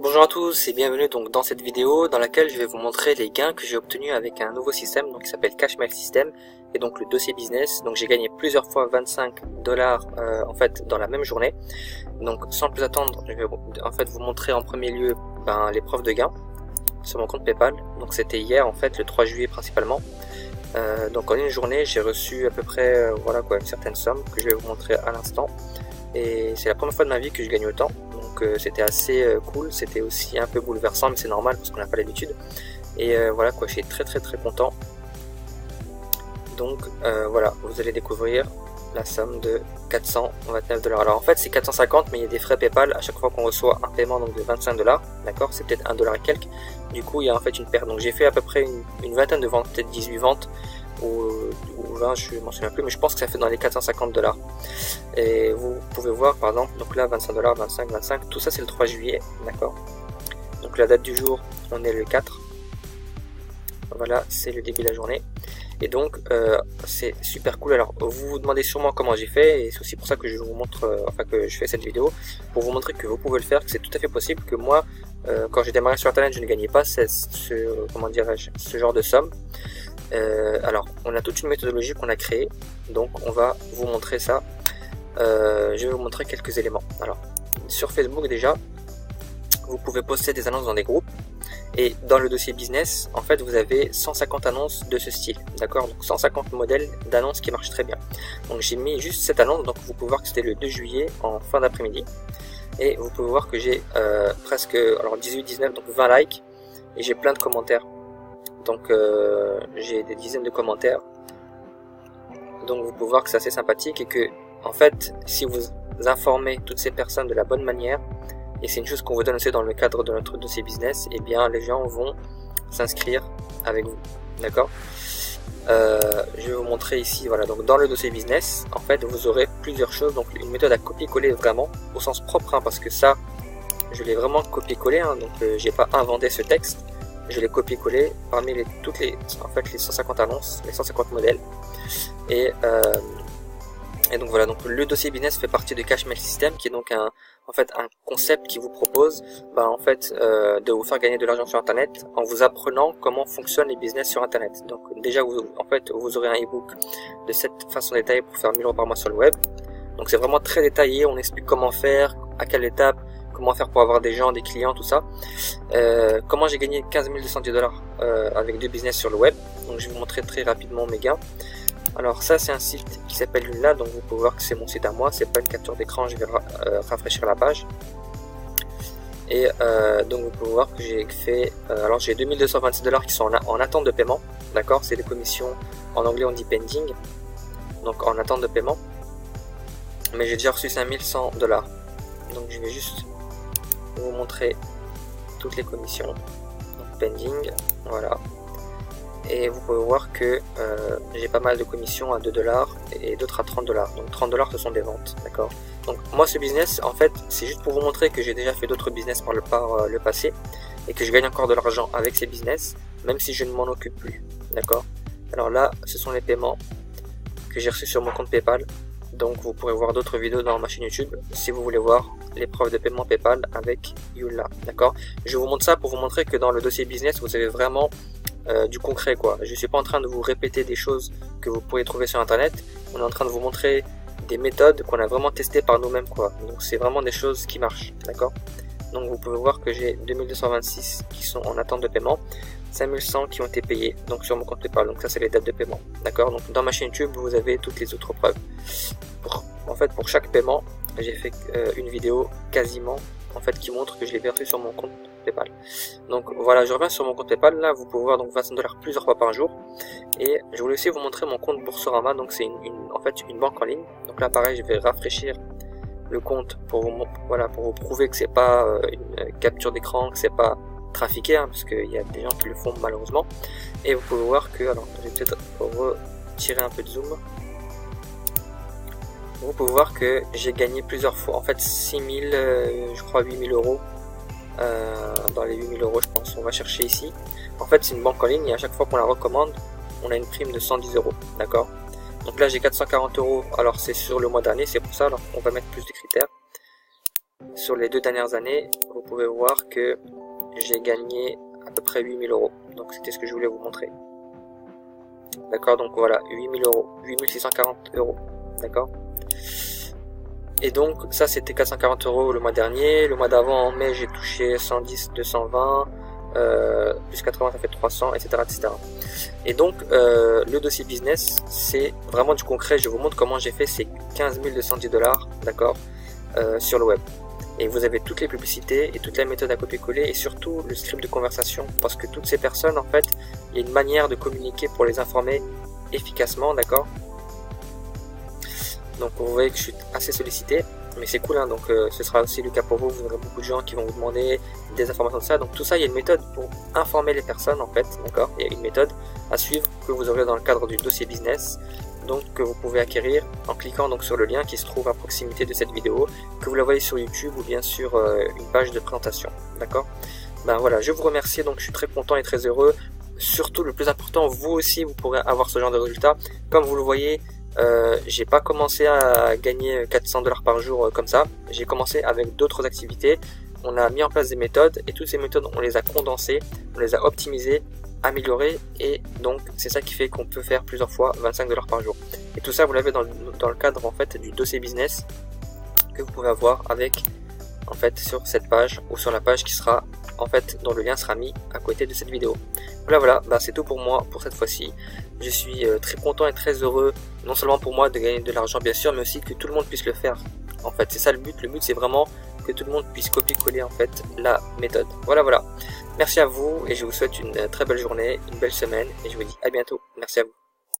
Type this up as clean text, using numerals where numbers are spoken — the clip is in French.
Bonjour à tous et bienvenue donc dans cette vidéo dans laquelle je vais vous montrer les gains que j'ai obtenus avec un nouveau système donc qui s'appelle Cashmail System et donc le dossier business. Donc j'ai gagné plusieurs fois 25 dollars en fait dans la même journée. Donc sans plus attendre, je vais en fait vous montrer en premier lieu les preuves de gains sur mon compte PayPal. Donc c'était hier en fait le 3 juillet principalement. Donc en une journée j'ai reçu à peu près voilà quoi une certaine somme que je vais vous montrer à l'instant. Et c'est la première fois de ma vie que je gagne autant. Donc c'était assez cool, c'était aussi un peu bouleversant mais c'est normal parce qu'on n'a pas l'habitude. Et voilà quoi, je suis très content. Donc voilà, vous allez découvrir la somme de 429 dollars. Alors en fait c'est 450 mais il y a des frais PayPal à chaque fois qu'on reçoit un paiement donc de 25 dollars. D'accord, c'est peut-être 1 dollar et quelques. Du coup il y a en fait une perte. Donc j'ai fait à peu près une vingtaine de ventes, peut-être 18 ventes ou 20, je m'en souviens plus, mais je pense que ça fait dans les 450 dollars. Et vous pouvez voir par exemple, donc là 25 dollars, 25, tout ça c'est le 3 juillet, d'accord. Donc la date du jour, on est le 4. Voilà, c'est le début de la journée. Et donc c'est super cool. Alors vous vous demandez sûrement comment j'ai fait, et c'est aussi pour ça que je vous montre, que je fais cette vidéo, pour vous montrer que vous pouvez le faire, que c'est tout à fait possible, que moi quand j'ai démarré sur internet je ne gagnais pas comment dirais-je, ce genre de somme. Alors on a toute une méthodologie qu'on a créée, donc on va vous montrer ça. Je vais vous montrer quelques éléments. Alors sur Facebook déjà, vous pouvez poster des annonces dans des groupes. Et dans le dossier business, en fait, vous avez 150 annonces de ce style, d'accord? Donc 150 modèles d'annonces qui marchent très bien. Donc j'ai mis juste cette annonce, donc vous pouvez voir que c'était le 2 juillet en fin d'après-midi. Et vous pouvez voir que j'ai presque, alors 18, 19, donc 20 likes. Et j'ai plein de commentaires. Donc j'ai des dizaines de commentaires. Donc vous pouvez voir que c'est assez sympathique et que, en fait, si vous informez toutes ces personnes de la bonne manière, et c'est une chose qu'on vous donne aussi dans le cadre de notre dossier business, et bien les gens vont s'inscrire avec vous, d'accord. Je vais vous montrer ici, voilà, donc dans le dossier business, en fait vous aurez plusieurs choses, donc une méthode à copier-coller vraiment, au sens propre, parce que ça, je l'ai vraiment copié-collé, donc j'ai pas inventé ce texte, je l'ai copié-collé parmi les 150 annonces, les 150 modèles, et donc voilà, donc le dossier business fait partie de Cashmail System, qui est donc un concept qui vous propose de vous faire gagner de l'argent sur internet en vous apprenant comment fonctionnent les business sur internet. Donc déjà vous aurez un ebook de cette façon détaillée pour faire 1000 € par mois sur le web. Donc c'est vraiment très détaillé, on explique comment faire, à quelle étape, comment faire pour avoir des gens, des clients, tout ça. Comment j'ai gagné 15 210 dollars avec 2 business sur le web. Donc je vais vous montrer très rapidement mes gains. Alors ça c'est un site qui s'appelle Joomla, donc vous pouvez voir que c'est mon site à moi, c'est pas une capture d'écran, je vais rafraîchir la page. Et donc vous pouvez voir que j'ai fait, alors j'ai 2226 dollars qui sont en attente de paiement, d'accord, c'est des commissions, en anglais on dit pending, donc en attente de paiement. Mais j'ai déjà reçu 5100 dollars, donc je vais juste vous montrer toutes les commissions, donc pending, voilà. Et vous pouvez voir que j'ai pas mal de commissions à 2 dollars et d'autres à 30 dollars. Donc 30 dollars ce sont des ventes, d'accord. Donc moi ce business en fait c'est juste pour vous montrer que j'ai déjà fait d'autres business par le passé et que je gagne encore de l'argent avec ces business même si je ne m'en occupe plus, d'accord. Alors là ce sont les paiements que j'ai reçus sur mon compte PayPal. Donc vous pourrez voir d'autres vidéos dans ma chaîne YouTube si vous voulez voir les preuves de paiement PayPal avec Joomla, d'accord. Je vous montre ça pour vous montrer que dans le dossier business vous avez vraiment du concret quoi. Je suis pas en train de vous répéter des choses que vous pourriez trouver sur internet, on est en train de vous montrer des méthodes qu'on a vraiment testées par nous-mêmes quoi. Donc c'est vraiment des choses qui marchent, d'accord. Donc vous pouvez voir que j'ai 2226 qui sont en attente de paiement, 5100 qui ont été payés donc sur mon compte PayPal, donc ça c'est les dates de paiement, d'accord. Donc dans ma chaîne YouTube vous avez toutes les autres preuves. Pour chaque paiement j'ai fait une vidéo quasiment qui montre que je l'ai versé sur mon compte PayPal. Donc voilà, je reviens sur mon compte PayPal. Là vous pouvez voir donc 25 dollars plusieurs fois par jour. Et je voulais aussi vous montrer mon compte Boursorama. Donc c'est une banque en ligne. Donc là pareil, je vais rafraîchir le compte pour vous prouver que c'est pas une capture d'écran, que c'est pas trafiqué, parce qu'il y a des gens qui le font malheureusement. Et vous pouvez voir que, alors je vais peut-être retirer un peu de zoom. Vous pouvez voir que j'ai gagné plusieurs fois, 6000, je crois 8000 €, dans les 8000 € je pense, on va chercher ici. En fait c'est une banque en ligne et à chaque fois qu'on la recommande, on a une prime de 110 €, d'accord. Donc là j'ai 440 €, alors c'est sur le mois dernier, c'est pour ça, alors on va mettre plus de critères. sur les 2 dernières années, vous pouvez voir que j'ai gagné à peu près 8000 euros. Donc c'était ce que je voulais vous montrer. D'accord, donc voilà, 8000 euros, 8640 euros. D'accord. Et donc ça c'était 440 euros le mois dernier. Le mois d'avant, en mai, j'ai touché 110, 220, plus 80 ça fait 300, etc. etc. Et donc le dossier business, c'est vraiment du concret. Je vous montre comment j'ai fait ces 15 210 $, d'accord, sur le web. Et vous avez toutes les publicités et toute la méthode à copier-coller et surtout le script de conversation, parce que toutes ces personnes, en fait, il y a une manière de communiquer pour les informer efficacement, d'accord. Donc vous voyez que je suis assez sollicité, mais c'est cool, hein. Donc ce sera aussi le cas pour vous. Vous aurez beaucoup de gens qui vont vous demander des informations de ça. Donc tout ça, il y a une méthode pour informer les personnes, en fait, d'accord. Il y a une méthode à suivre que vous aurez dans le cadre du dossier business, donc que vous pouvez acquérir en cliquant donc sur le lien qui se trouve à proximité de cette vidéo, que vous la voyez sur YouTube ou bien sur une page de présentation, d'accord. Ben voilà, je vous remercie, donc je suis très content et très heureux. Surtout le plus important, vous aussi vous pourrez avoir ce genre de résultat. Comme vous le voyez, j'ai pas commencé à gagner 400 $ par jour comme ça. J'ai commencé avec d'autres activités. On a mis en place des méthodes et toutes ces méthodes on les a condensées, on les a optimisées, améliorées, et donc c'est ça qui fait qu'on peut faire plusieurs fois 25 $ par jour. Et tout ça vous l'avez dans le cadre en fait du dossier business que vous pouvez avoir avec en fait sur cette page ou sur la page qui sera en fait dont le lien sera mis à côté de cette vidéo. Voilà, bah, c'est tout pour moi pour cette fois-ci. Je suis très content et très heureux, non seulement pour moi de gagner de l'argent bien sûr, mais aussi que tout le monde puisse le faire. En fait c'est ça le but c'est vraiment que tout le monde puisse copier-coller en fait la méthode. Voilà. Merci à vous et je vous souhaite une très belle journée, une belle semaine et je vous dis à bientôt. Merci à vous.